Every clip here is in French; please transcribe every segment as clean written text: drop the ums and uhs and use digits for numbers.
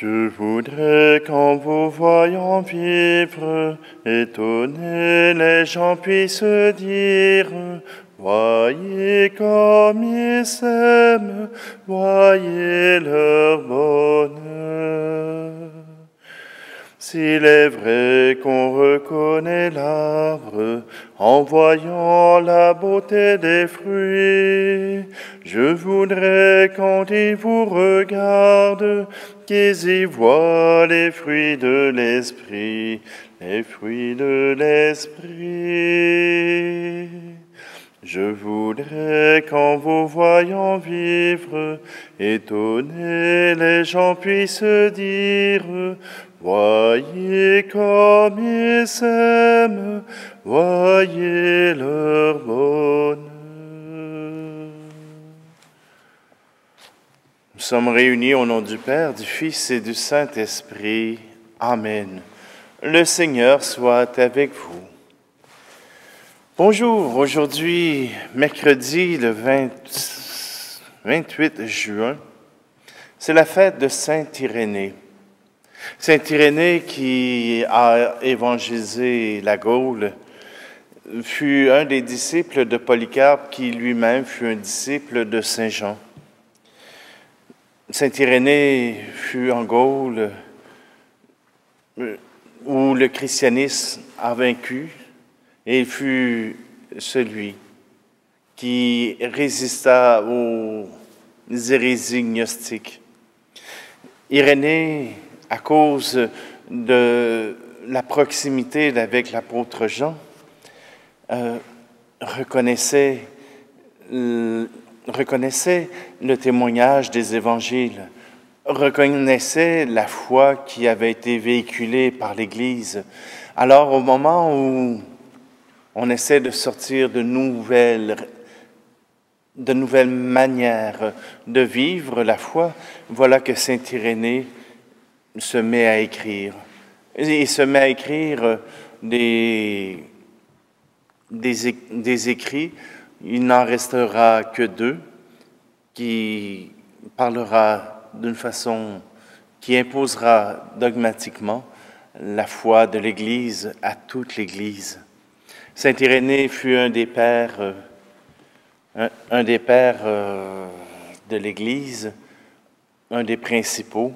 Je voudrais qu'en vous voyant vivre, étonnés les gens puissent dire, voyez comme ils s'aiment, voyez leur bonheur. S'il est vrai qu'on reconnaît l'arbre en voyant la beauté des fruits, je voudrais quand ils vous regardent, qu'ils y voient les fruits de l'esprit, les fruits de l'esprit. Je voudrais qu'en vous voyant vivre, étonnés les gens puissent dire, voyez comme ils s'aiment, voyez leur bonheur. Nous sommes réunis au nom du Père, du Fils et du Saint-Esprit. Amen. Le Seigneur soit avec vous. Bonjour, aujourd'hui, mercredi le 28 juin, c'est la fête de Saint Irénée. Saint Irénée, qui a évangélisé la Gaule, fut un des disciples de Polycarpe, qui lui-même fut un disciple de Saint Jean. Saint Irénée fut en Gaule, où le christianisme a vaincu, et il fut celui qui résista aux hérésies gnostiques. Irénée, à cause de la proximité avec l'apôtre Jean, reconnaissait le témoignage des évangiles, reconnaissait la foi qui avait été véhiculée par l'Église. Alors, au moment où on essaie de sortir de nouvelles manières de vivre la foi, voilà que Saint Irénée se met à écrire. Il se met à écrire des écrits. Il n'en restera que 2 qui parlera d'une façon qui imposera dogmatiquement la foi de l'Église à toute l'Église. Saint Irénée fut un des pères de l'Église, un des principaux.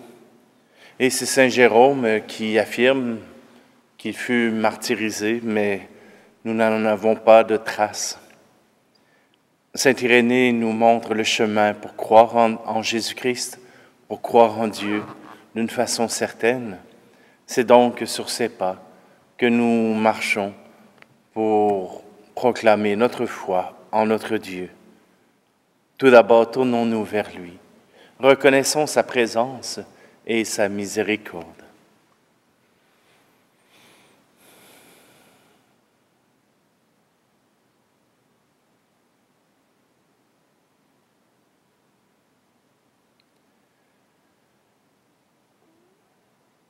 Et c'est Saint Jérôme qui affirme qu'il fut martyrisé, mais nous n'en avons pas de traces. Saint Irénée nous montre le chemin pour croire en Jésus-Christ, pour croire en Dieu d'une façon certaine. C'est donc sur ses pas que nous marchons pour proclamer notre foi en notre Dieu. Tout d'abord, tournons-nous vers lui. Reconnaissons sa présence et sa miséricorde.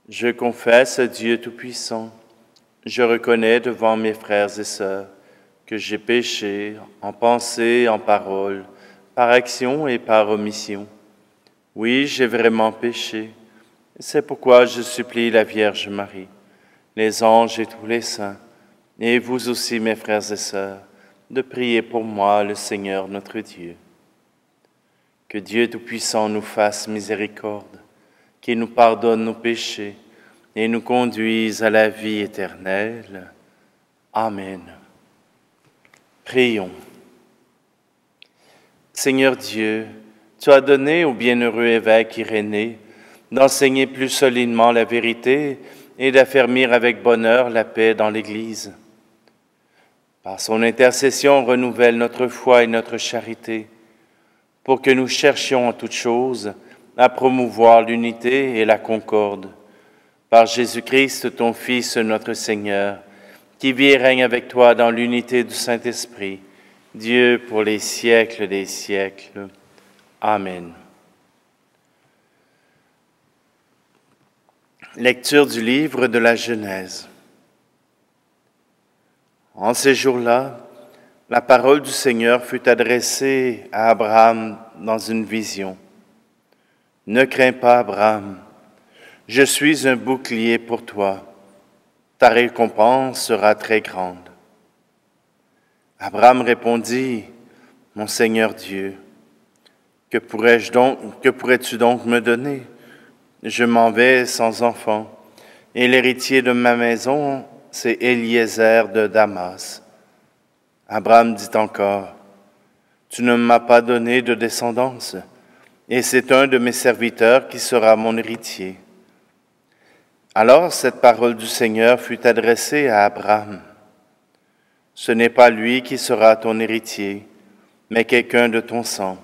Je confesse à Dieu Tout-Puissant, je reconnais devant mes frères et sœurs que j'ai péché en pensée, en parole, par action et par omission. Oui, j'ai vraiment péché. C'est pourquoi je supplie la Vierge Marie, les anges et tous les saints, et vous aussi, mes frères et sœurs, de prier pour moi, le Seigneur notre Dieu. Que Dieu Tout-Puissant nous fasse miséricorde, qu'il nous pardonne nos péchés et nous conduise à la vie éternelle. Amen. Prions. Seigneur Dieu, tu as donné au bienheureux évêque Irénée d'enseigner plus solidement la vérité et d'affermir avec bonheur la paix dans l'Église. Par son intercession, renouvelle notre foi et notre charité, pour que nous cherchions en toutes choses à promouvoir l'unité et la concorde. Par Jésus-Christ, ton Fils, notre Seigneur, qui vit et règne avec toi dans l'unité du Saint-Esprit, Dieu pour les siècles des siècles. Amen. Lecture du livre de la Genèse. En ces jours-là, la parole du Seigneur fut adressée à Abraham dans une vision. « Ne crains pas, Abraham, Je suis un bouclier pour toi. Ta récompense sera très grande. Abraham répondit, mon Seigneur Dieu, que pourrais-tu donc me donner? Je m'en vais sans enfant, et l'héritier de ma maison, c'est Eliezer de Damas. Abraham dit encore, tu ne m'as pas donné de descendance, et c'est un de mes serviteurs qui sera mon héritier. Alors cette parole du Seigneur fut adressée à Abraham. Ce n'est pas lui qui sera ton héritier, mais quelqu'un de ton sang.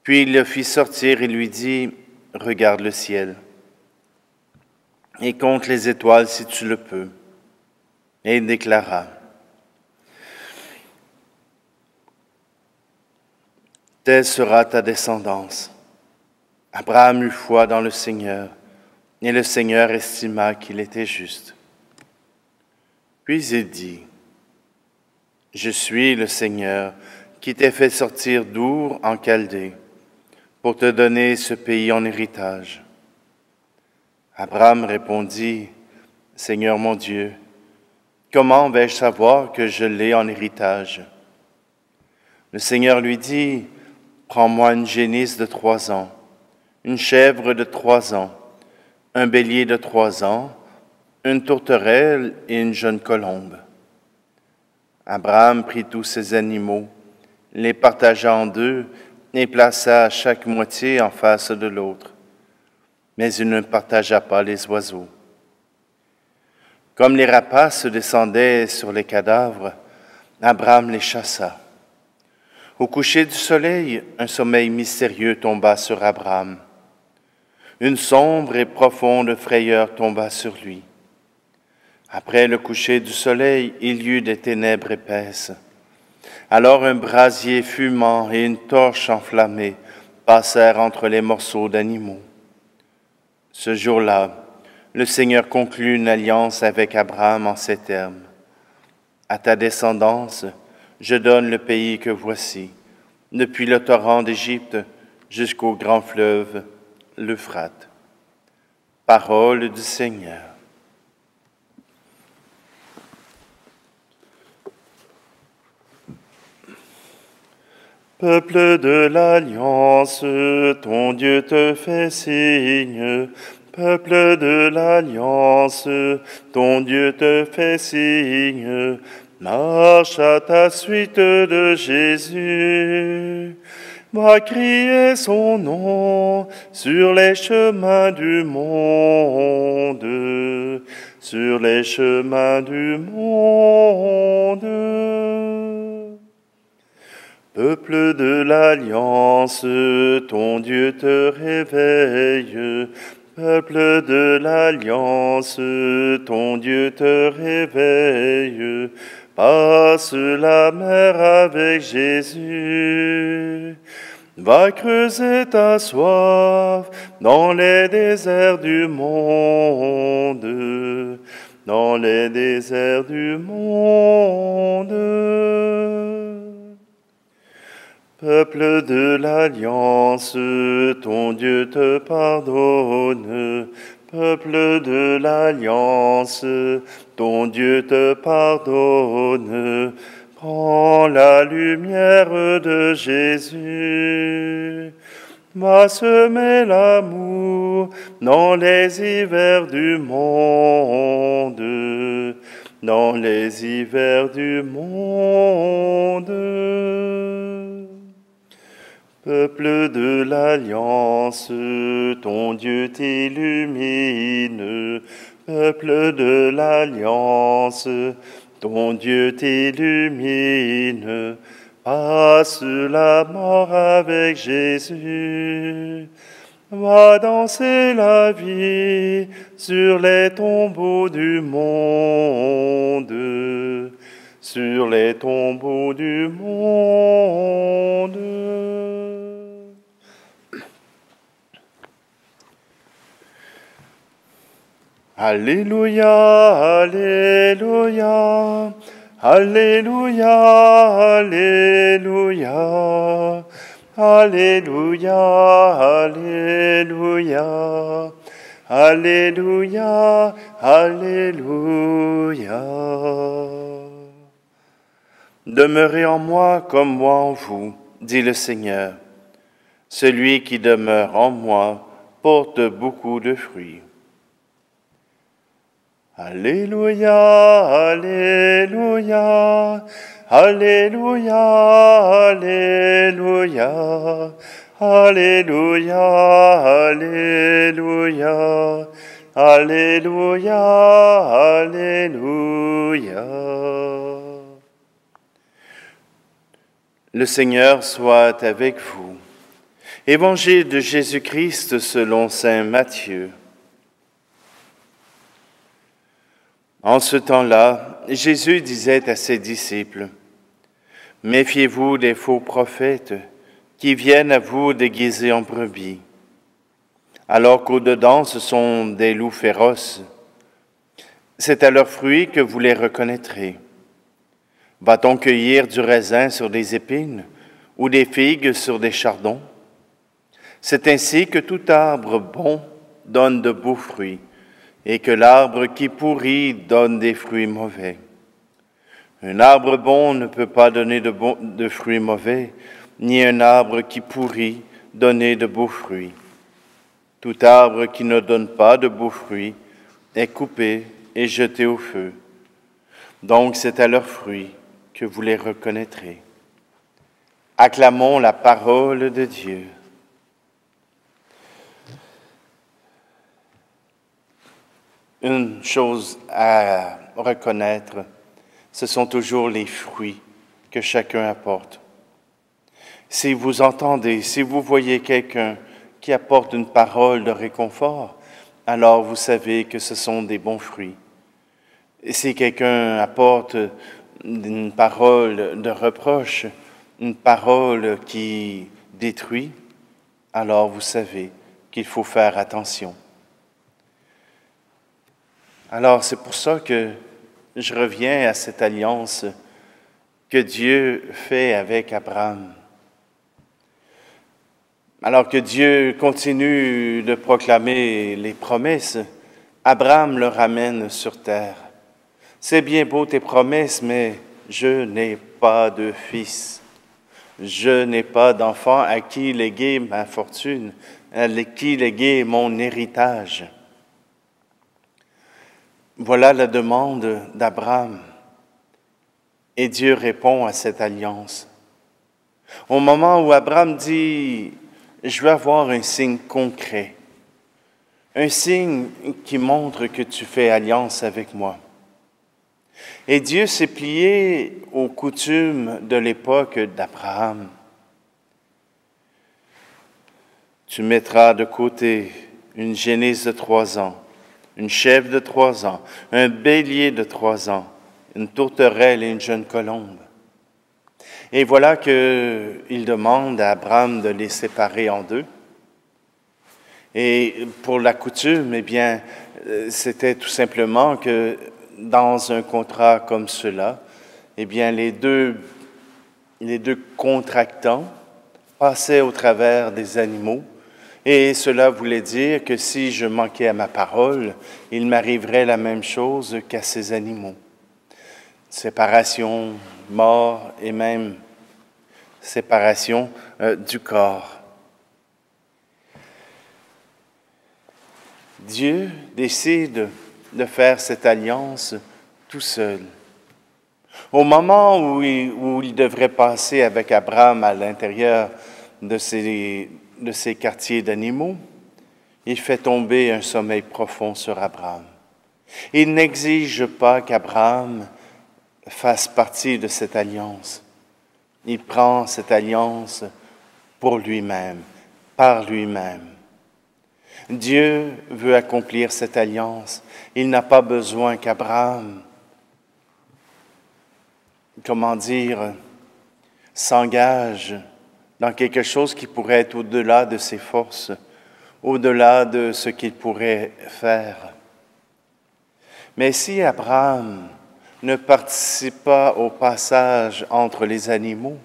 Puis il le fit sortir et lui dit, regarde le ciel et compte les étoiles si tu le peux. Et il déclara, telle sera ta descendance. Abraham eut foi dans le Seigneur, et le Seigneur estima qu'il était juste. Puis il dit, je suis le Seigneur qui t'ai fait sortir d'Our en Chaldée, pour te donner ce pays en héritage. Abraham répondit, Seigneur mon Dieu, comment vais-je savoir que je l'ai en héritage? Le Seigneur lui dit, prends-moi une génisse de 3 ans, une chèvre de 3 ans, un bélier de 3 ans, une tourterelle et une jeune colombe. Abraham prit tous ces animaux, les partagea en 2 et plaça chaque moitié en face de l'autre. Mais il ne partagea pas les oiseaux. Comme les rapaces descendaient sur les cadavres, Abraham les chassa. Au coucher du soleil, un sommeil mystérieux tomba sur Abraham. Une sombre et profonde frayeur tomba sur lui. Après le coucher du soleil, il y eut des ténèbres épaisses. Alors un brasier fumant et une torche enflammée passèrent entre les morceaux d'animaux. Ce jour-là, le Seigneur conclut une alliance avec Abraham en ces termes. À ta descendance, je donne le pays que voici, depuis le torrent d'Égypte jusqu'au grand fleuve, l'Euphrate. Parole du Seigneur. Peuple de l'Alliance, ton Dieu te fait signe. Peuple de l'Alliance, ton Dieu te fait signe. Marche à ta suite de Jésus. Va crier son nom sur les chemins du monde. Sur les chemins du monde. Peuple de l'Alliance, ton Dieu te réveille. Peuple de l'Alliance, ton Dieu te réveille. Passe la mer avec Jésus. Va creuser ta soif dans les déserts du monde. Dans les déserts du monde. Peuple de l'Alliance, ton Dieu te pardonne. Peuple de l'Alliance, ton Dieu te pardonne. Prends la lumière de Jésus. Va semer l'amour dans les hivers du monde. Dans les hivers du monde. Peuple de l'Alliance, ton Dieu t'illumine. Peuple de l'Alliance, ton Dieu t'illumine. Passe la mort avec Jésus. Va danser la vie sur les tombeaux du monde. Sur les tombeaux du monde. Alléluia, Alléluia, Alléluia, Alléluia, Alléluia, Alléluia, Alléluia, Alléluia. Demeurez en moi comme moi en vous, dit le Seigneur. Celui qui demeure en moi porte beaucoup de fruits. Alléluia, Alléluia, Alléluia, Alléluia, Alléluia, Alléluia, Alléluia, Alléluia. Le Seigneur soit avec vous. Évangile de Jésus-Christ selon saint Matthieu. En ce temps-là, Jésus disait à ses disciples, « Méfiez-vous des faux prophètes qui viennent à vous déguisés en brebis, alors qu'au-dedans ce sont des loups féroces. C'est à leurs fruits que vous les reconnaîtrez. Va-t-on cueillir du raisin sur des épines ou des figues sur des chardons? C'est ainsi que tout arbre bon donne de beaux fruits, et que l'arbre qui pourrit donne des fruits mauvais. Un arbre bon ne peut pas donner de fruits mauvais, ni un arbre qui pourrit donner de beaux fruits. Tout arbre qui ne donne pas de beaux fruits est coupé et jeté au feu. Donc c'est à leurs fruits que vous les reconnaîtrez. » Acclamons la parole de Dieu. Une chose à reconnaître, ce sont toujours les fruits que chacun apporte. Si vous entendez, si vous voyez quelqu'un qui apporte une parole de réconfort, alors vous savez que ce sont des bons fruits. Et si quelqu'un apporte une parole de reproche, une parole qui détruit, alors vous savez qu'il faut faire attention. Alors, c'est pour ça que je reviens à cette alliance que Dieu fait avec Abraham. Alors que Dieu continue de proclamer les promesses, Abraham le ramène sur terre. C'est bien beau tes promesses, mais je n'ai pas de fils. Je n'ai pas d'enfant à qui léguer ma fortune, à qui léguer mon héritage. Voilà la demande d'Abraham. Et Dieu répond à cette alliance. Au moment où Abraham dit « Je veux avoir un signe concret, un signe qui montre que tu fais alliance avec moi. » Et Dieu s'est plié aux coutumes de l'époque d'Abraham. « Tu mettras de côté une génisse de 3 ans, une chèvre de 3 ans, un bélier de 3 ans, une tourterelle et une jeune colombe. » Et voilà qu'il demande à Abraham de les séparer en deux. Et pour la coutume, eh bien, c'était tout simplement que dans un contrat comme cela, eh bien, les deux contractants passaient au travers des animaux. Et cela voulait dire que si je manquais à ma parole, il m'arriverait la même chose qu'à ces animaux. Séparation, mort et même séparation du corps. Dieu décide de faire cette alliance tout seul. Au moment où il devrait passer avec Abraham à l'intérieur de ces quartiers d'animaux, il fait tomber un sommeil profond sur Abraham. Il n'exige pas qu'Abraham fasse partie de cette alliance. Il prend cette alliance pour lui-même, par lui-même. Dieu veut accomplir cette alliance. Il n'a pas besoin qu'Abraham, s'engage dans quelque chose qui pourrait être au-delà de ses forces, au-delà de ce qu'il pourrait faire. Mais si Abraham ne participe pas au passage entre les animaux,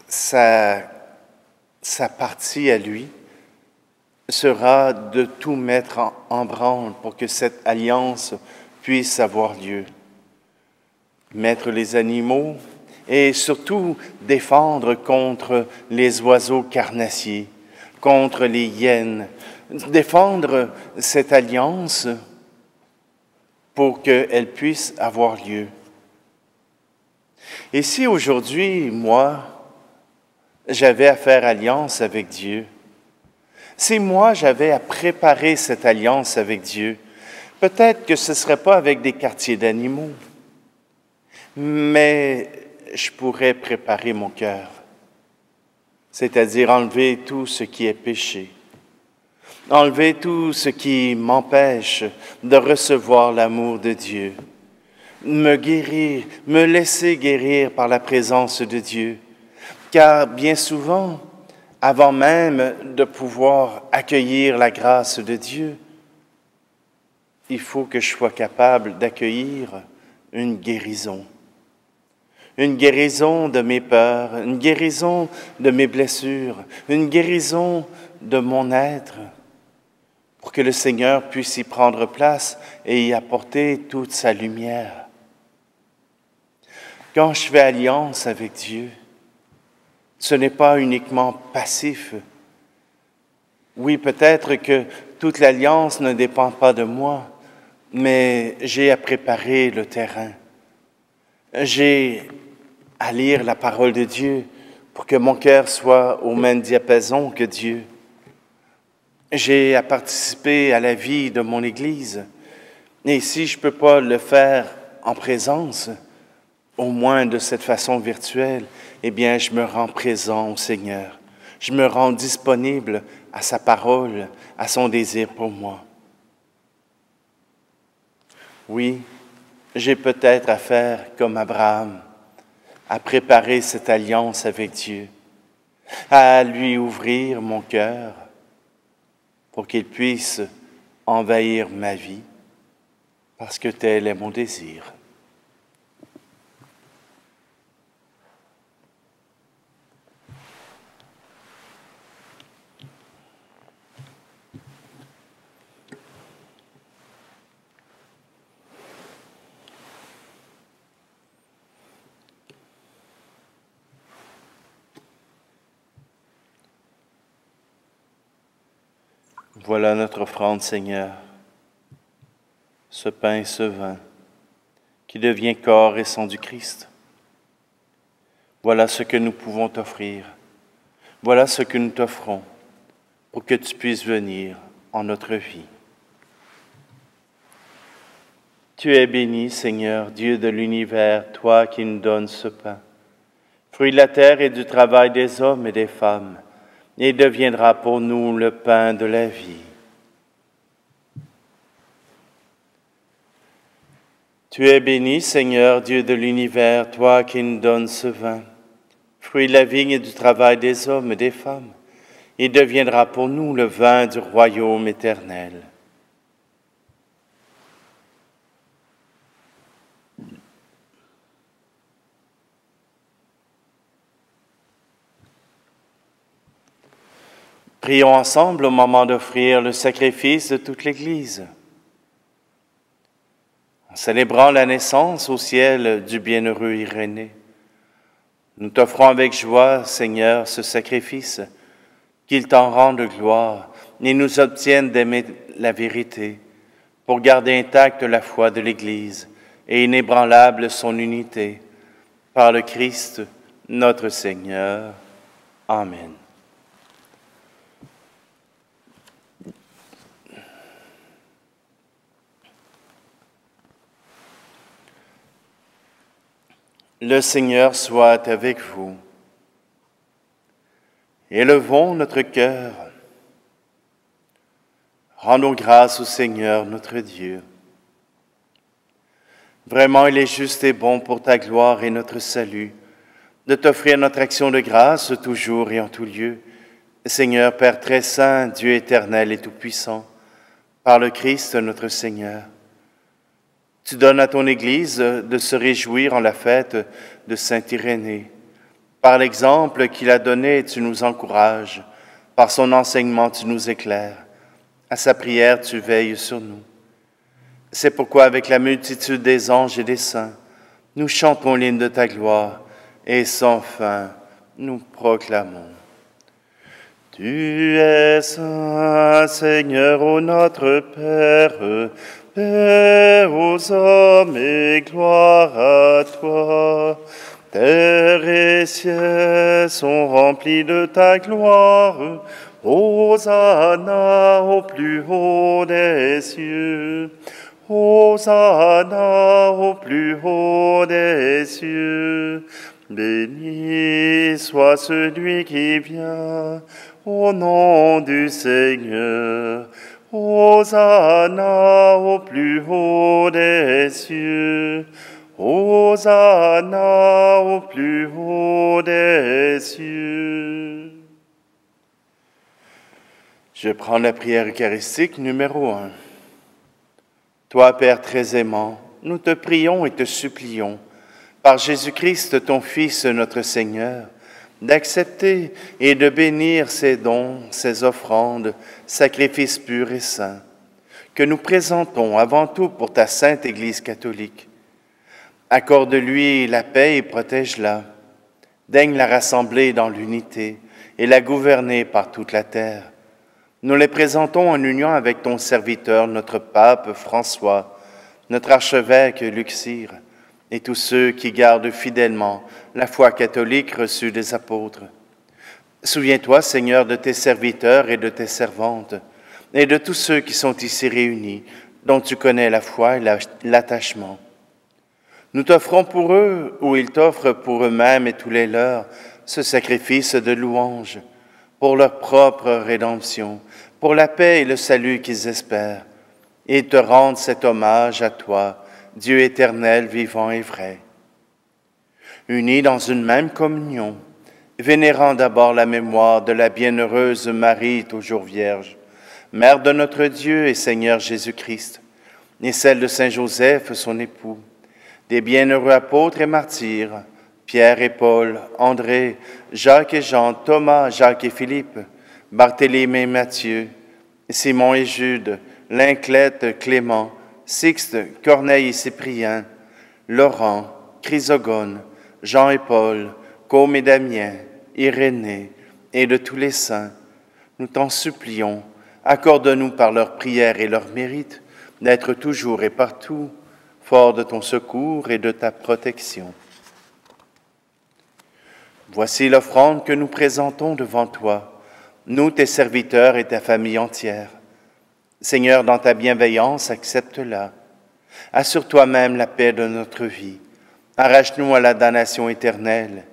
sa partie à lui sera de tout mettre en branle pour que cette alliance puisse avoir lieu. Mettre les animaux et surtout défendre contre les oiseaux carnassiers, contre les hyènes, défendre cette alliance pour qu'elle puisse avoir lieu. Et si aujourd'hui, moi, j'avais à faire alliance avec Dieu, si moi j'avais à préparer cette alliance avec Dieu, peut-être que ce ne serait pas avec des quartiers d'animaux, mais je pourrais préparer mon cœur, c'est-à-dire enlever tout ce qui est péché, enlever tout ce qui m'empêche de recevoir l'amour de Dieu, me guérir, me laisser guérir par la présence de Dieu, car bien souvent, avant même de pouvoir accueillir la grâce de Dieu, il faut que je sois capable d'accueillir une guérison de mes peurs, une guérison de mes blessures, une guérison de mon être, pour que le Seigneur puisse y prendre place et y apporter toute sa lumière. Quand je fais alliance avec Dieu, ce n'est pas uniquement passif. Oui, peut-être que toute l'alliance ne dépend pas de moi, mais j'ai à préparer le terrain. J'ai à lire la parole de Dieu pour que mon cœur soit au même diapason que Dieu. J'ai à participer à la vie de mon Église. Et si je ne peux pas le faire en présence, au moins de cette façon virtuelle, eh bien, je me rends présent au Seigneur. Je me rends disponible à sa parole, à son désir pour moi. Oui, j'ai peut-être à faire comme Abraham, à préparer cette alliance avec Dieu, à lui ouvrir mon cœur pour qu'il puisse envahir ma vie, parce que tel est mon désir. Voilà notre offrande, Seigneur, ce pain et ce vin qui devient corps et sang du Christ. Voilà ce que nous pouvons t'offrir. Voilà ce que nous t'offrons pour que tu puisses venir en notre vie. Tu es béni, Seigneur, Dieu de l'univers, toi qui nous donnes ce pain, fruit de la terre et du travail des hommes et des femmes, et deviendra pour nous le pain de la vie. Tu es béni, Seigneur, Dieu de l'univers, toi qui nous donnes ce vin, fruit de la vigne et du travail des hommes et des femmes, et deviendra pour nous le vin du royaume éternel. Prions ensemble au moment d'offrir le sacrifice de toute l'Église. En célébrant la naissance au ciel du bienheureux Irénée, nous t'offrons avec joie, Seigneur, ce sacrifice, qu'il t'en rende gloire et nous obtienne d'aimer la vérité, pour garder intacte la foi de l'Église et inébranlable son unité, par le Christ, notre Seigneur. Amen. Le Seigneur soit avec vous. Élevons notre cœur. Rendons grâce au Seigneur notre Dieu. Vraiment, il est juste et bon pour ta gloire et notre salut de t'offrir notre action de grâce toujours et en tout lieu. Seigneur, Père très saint, Dieu éternel et tout-puissant, par le Christ notre Seigneur. Tu donnes à ton Église de se réjouir en la fête de Saint Irénée. Par l'exemple qu'il a donné, tu nous encourages Par son enseignement, tu nous éclaires. À sa prière, tu veilles sur nous. C'est pourquoi, avec la multitude des anges et des saints, nous chantons l'hymne de ta gloire et sans fin, nous proclamons. Tu es saint, Seigneur, ô notre Père, paix aux hommes et gloire à toi. Terre et ciel sont remplis de ta gloire. Hosanna au plus haut des cieux. Hosanna au plus haut des cieux. Béni soit celui qui vient au nom du Seigneur. Hosanna au plus haut des cieux. Hosanna au plus haut des cieux. Je prends la prière eucharistique numéro 1. Toi, Père très aimant, nous te prions et te supplions, par Jésus-Christ, ton Fils, notre Seigneur, d'accepter et de bénir ces dons, ces offrandes, sacrifices purs et saints, que nous présentons avant tout pour ta sainte Église catholique. Accorde-lui la paix et protège-la. Daigne la rassembler dans l'unité et la gouverner par toute la terre. Nous les présentons en union avec ton serviteur, notre pape François, notre archevêque Luxire, et tous ceux qui gardent fidèlement la foi catholique reçue des apôtres. Souviens-toi, Seigneur, de tes serviteurs et de tes servantes, et de tous ceux qui sont ici réunis, dont tu connais la foi et l'attachement. Nous t'offrons pour eux, ou ils t'offrent pour eux-mêmes et tous les leurs, ce sacrifice de louange, pour leur propre rédemption, pour la paix et le salut qu'ils espèrent, et te rendent cet hommage à toi, Dieu éternel, vivant et vrai. Unis dans une même communion, vénérant d'abord la mémoire de la bienheureuse Marie, toujours vierge, Mère de notre Dieu et Seigneur Jésus-Christ, et celle de Saint Joseph, son époux, des bienheureux apôtres et martyrs, Pierre et Paul, André, Jacques et Jean, Thomas, Jacques et Philippe, Barthélemy et Matthieu, Simon et Jude, Linclette, Clément, Sixte, Corneille et Cyprien, Laurent, Chrysogone, Jean et Paul, Côme et Damien, Irénée, et de tous les saints, nous t'en supplions, accorde-nous par leurs prières et leurs mérites d'être toujours et partout fort de ton secours et de ta protection. Voici l'offrande que nous présentons devant toi, nous, tes serviteurs et ta famille entière. Seigneur, dans ta bienveillance, accepte-la. Assure toi-même la paix de notre vie. Arrache-nous à la damnation éternelle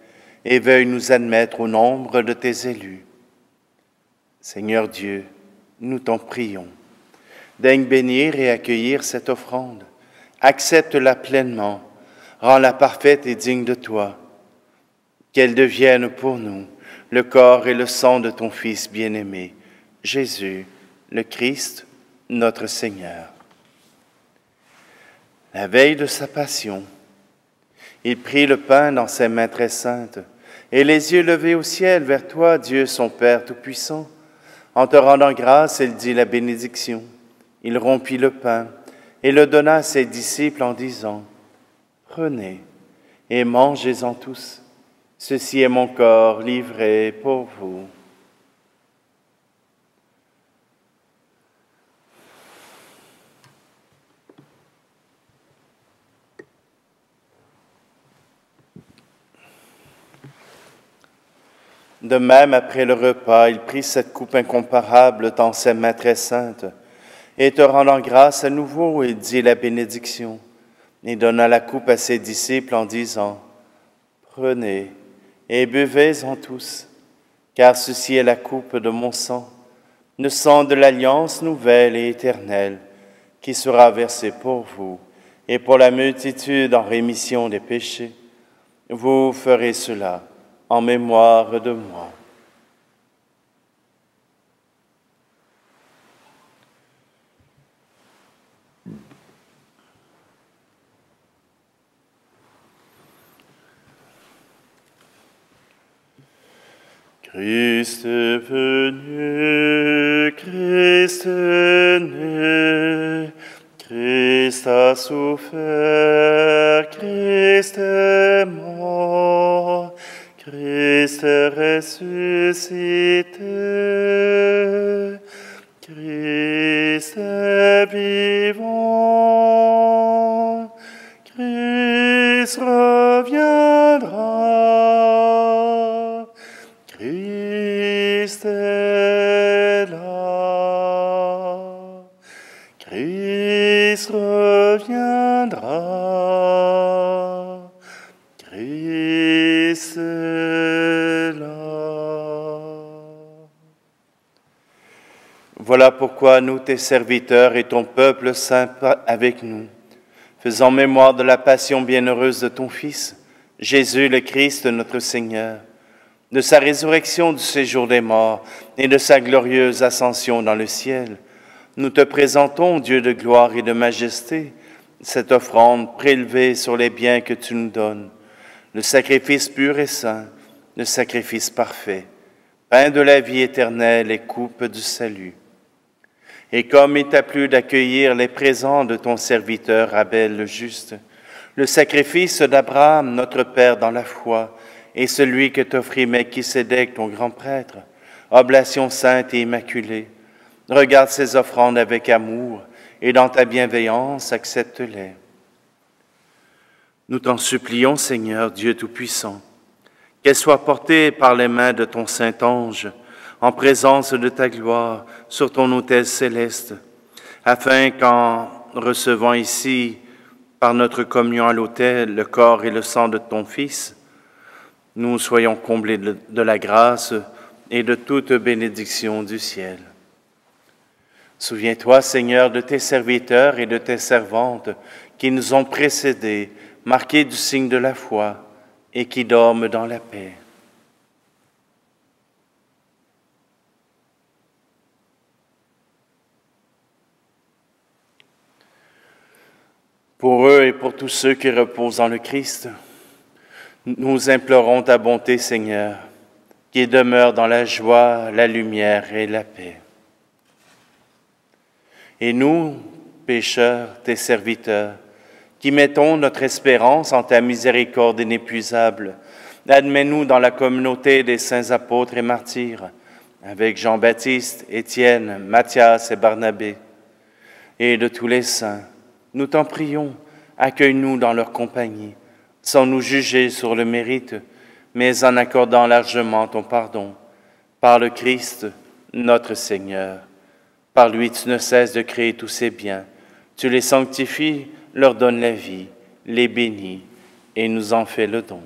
et veuille nous admettre au nombre de tes élus. Seigneur Dieu, nous t'en prions. Daigne bénir et accueillir cette offrande. Accepte-la pleinement, rends-la parfaite et digne de toi. Qu'elle devienne pour nous le corps et le sang de ton Fils bien-aimé, Jésus, le Christ, notre Seigneur. La veille de sa passion, il prit le pain dans ses mains très saintes, et les yeux levés au ciel vers toi, Dieu son Père Tout-Puissant. En te rendant grâce, il dit la bénédiction. Il rompit le pain et le donna à ses disciples en disant, « Prenez et mangez-en tous. Ceci est mon corps livré pour vous. » De même, après le repas, il prit cette coupe incomparable dans ses mains très saintes, et te rendant grâce à nouveau, il dit la bénédiction, et donna la coupe à ses disciples en disant, « Prenez et buvez-en tous, car ceci est la coupe de mon sang, le sang de l'alliance nouvelle et éternelle, qui sera versé pour vous et pour la multitude en rémission des péchés. Vous ferez cela en mémoire de moi. » Christ est venu, Christ est né, Christ a souffert, Christ est mort, Christ est ressuscité, Christ est vivant, Christ reviendra, Christ est là, Christ reviendra, Christ est là. Voilà pourquoi nous, tes serviteurs et ton peuple saint avec nous, faisant mémoire de la passion bienheureuse de ton Fils, Jésus le Christ, notre Seigneur, de sa résurrection du séjour des morts et de sa glorieuse ascension dans le ciel, nous te présentons, Dieu de gloire et de majesté, cette offrande prélevée sur les biens que tu nous donnes, le sacrifice pur et saint, le sacrifice parfait, pain de la vie éternelle et coupe du salut. Et comme il t'a plu d'accueillir les présents de ton serviteur Abel le juste, le sacrifice d'Abraham, notre Père dans la foi, et celui que t'offrit Melchisédek, ton grand prêtre, oblation sainte et immaculée, regarde ces offrandes avec amour et dans ta bienveillance, accepte-les. Nous t'en supplions, Seigneur, Dieu Tout-Puissant, qu'elles soient portées par les mains de ton Saint-Ange, en présence de ta gloire, sur ton autel céleste, afin qu'en recevant ici, par notre communion à l'autel, le corps et le sang de ton Fils, nous soyons comblés de la grâce et de toute bénédiction du ciel. Souviens-toi, Seigneur, de tes serviteurs et de tes servantes qui nous ont précédés, marqués du signe de la foi et qui dorment dans la paix. Pour eux et pour tous ceux qui reposent en le Christ, nous implorons ta bonté, Seigneur, qui demeure dans la joie, la lumière et la paix. Et nous, pécheurs, tes serviteurs, qui mettons notre espérance en ta miséricorde inépuisable, admets-nous dans la communauté des saints apôtres et martyrs, avec Jean-Baptiste, Étienne, Matthias et Barnabé, et de tous les saints. Nous t'en prions, accueille-nous dans leur compagnie, sans nous juger sur le mérite, mais en accordant largement ton pardon, par le Christ, notre Seigneur. Par lui, tu ne cesses de créer tous ces biens. Tu les sanctifies, leur donnes la vie, les bénis et nous en fais le don.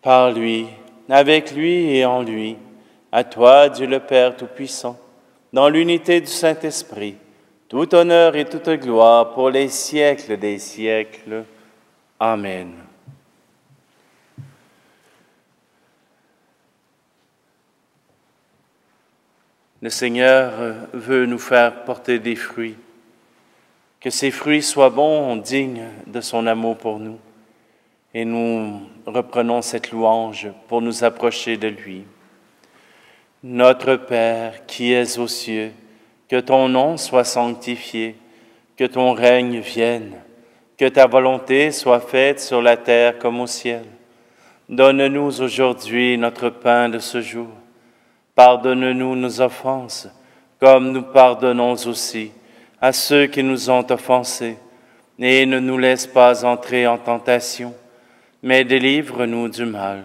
Par lui, avec lui et en lui, à toi, Dieu le Père Tout-Puissant, dans l'unité du Saint-Esprit, tout honneur et toute gloire pour les siècles des siècles. Amen. Le Seigneur veut nous faire porter des fruits, que ces fruits soient bons, dignes de son amour pour nous. Et nous reprenons cette louange pour nous approcher de lui. Notre Père qui es aux cieux, que ton nom soit sanctifié, que ton règne vienne, que ta volonté soit faite sur la terre comme au ciel. Donne-nous aujourd'hui notre pain de ce jour. Pardonne-nous nos offenses, comme nous pardonnons aussi à ceux qui nous ont offensés. Et ne nous laisse pas entrer en tentation, mais délivre-nous du mal.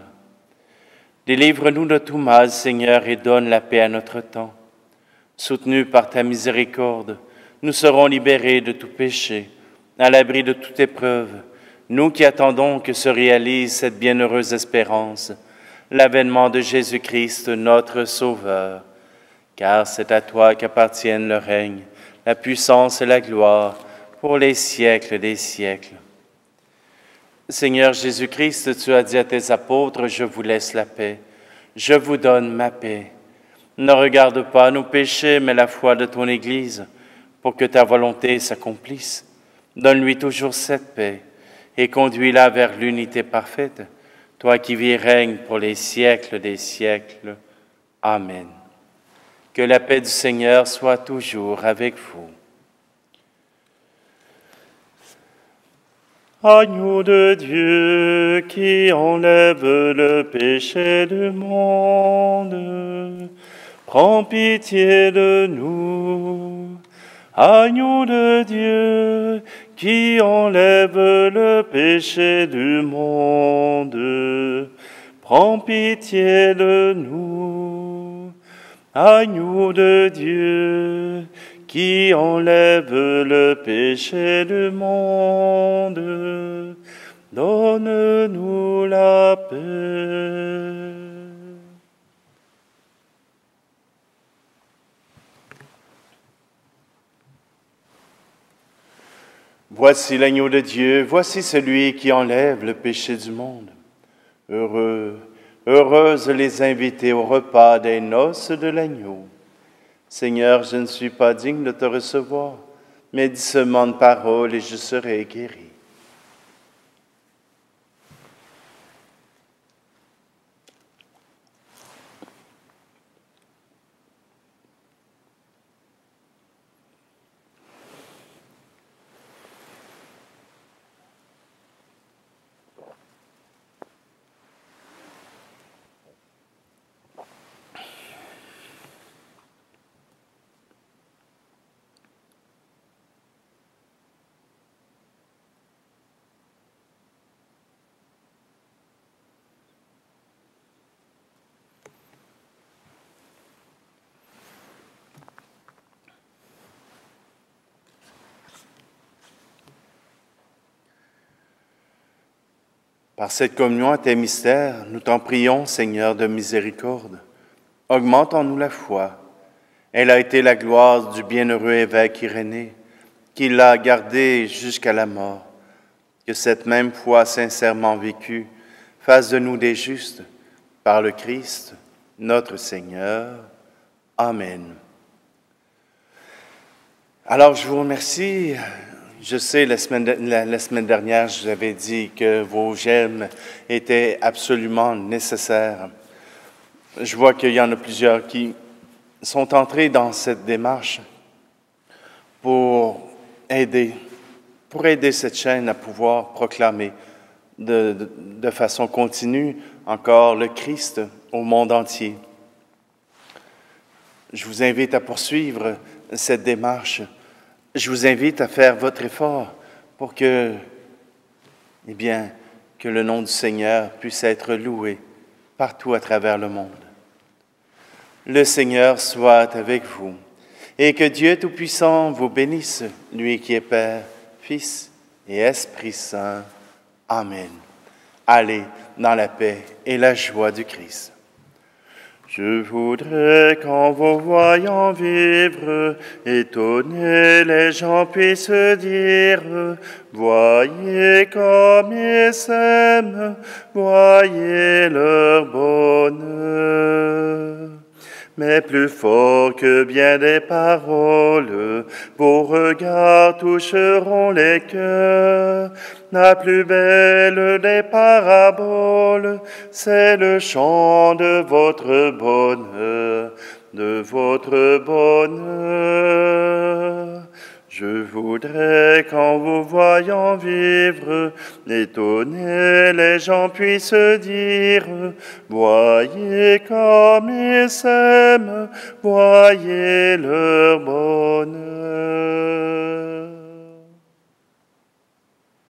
Délivre-nous de tout mal, Seigneur, et donne la paix à notre temps. Soutenus par ta miséricorde, nous serons libérés de tout péché, à l'abri de toute épreuve, nous qui attendons que se réalise cette bienheureuse espérance, l'avènement de Jésus-Christ, notre Sauveur. Car c'est à toi qu'appartiennent le règne, la puissance et la gloire, pour les siècles des siècles. Seigneur Jésus-Christ, tu as dit à tes apôtres, « Je vous laisse la paix, je vous donne ma paix. » Ne regarde pas nos péchés, mais la foi de ton Église, pour que ta volonté s'accomplisse. Donne-lui toujours cette paix et conduis-la vers l'unité parfaite, toi qui vis et règnes pour les siècles des siècles. Amen. Que la paix du Seigneur soit toujours avec vous. Agneau de Dieu qui enlève le péché du monde, prends pitié de nous. Agneau de Dieu qui enlève le péché du monde, prends pitié de nous. Agneau de Dieu qui enlève le péché du monde, donne-nous la paix. Voici l'agneau de Dieu, voici celui qui enlève le péché du monde. Heureux, heureuses les invités au repas des noces de l'agneau. Seigneur, je ne suis pas digne de te recevoir, mais dis seulement une parole et je serai guéri. Par cette communion à tes mystères, nous t'en prions, Seigneur de miséricorde. Augmente en nous la foi. Elle a été la gloire du bienheureux évêque Irénée, qui l'a gardée jusqu'à la mort. Que cette même foi sincèrement vécue fasse de nous des justes, par le Christ, notre Seigneur. Amen. Alors, je vous remercie. Je sais, la semaine dernière, je vous avais dit que vos gemmes étaient absolument nécessaires. Je vois qu'il y en a plusieurs qui sont entrés dans cette démarche pour aider cette chaîne à pouvoir proclamer de façon continue encore le Christ au monde entier. Je vous invite à poursuivre cette démarche. Je vous invite à faire votre effort pour que le nom du Seigneur puisse être loué partout à travers le monde. Le Seigneur soit avec vous et que Dieu Tout-Puissant vous bénisse, lui qui est Père, Fils et Esprit Saint. Amen. Allez dans la paix et la joie du Christ. Je voudrais qu'en vous voyant vivre, étonnés les gens puissent dire, voyez comme ils s'aiment, voyez leur bonheur. Mais plus fort que bien des paroles, vos regards toucheront les cœurs. La plus belle des paraboles, c'est le chant de votre bonheur, de votre bonheur. Je voudrais qu'en vous voyant vivre, étonnés les gens puissent dire, voyez comme ils s'aiment, voyez leur bonheur.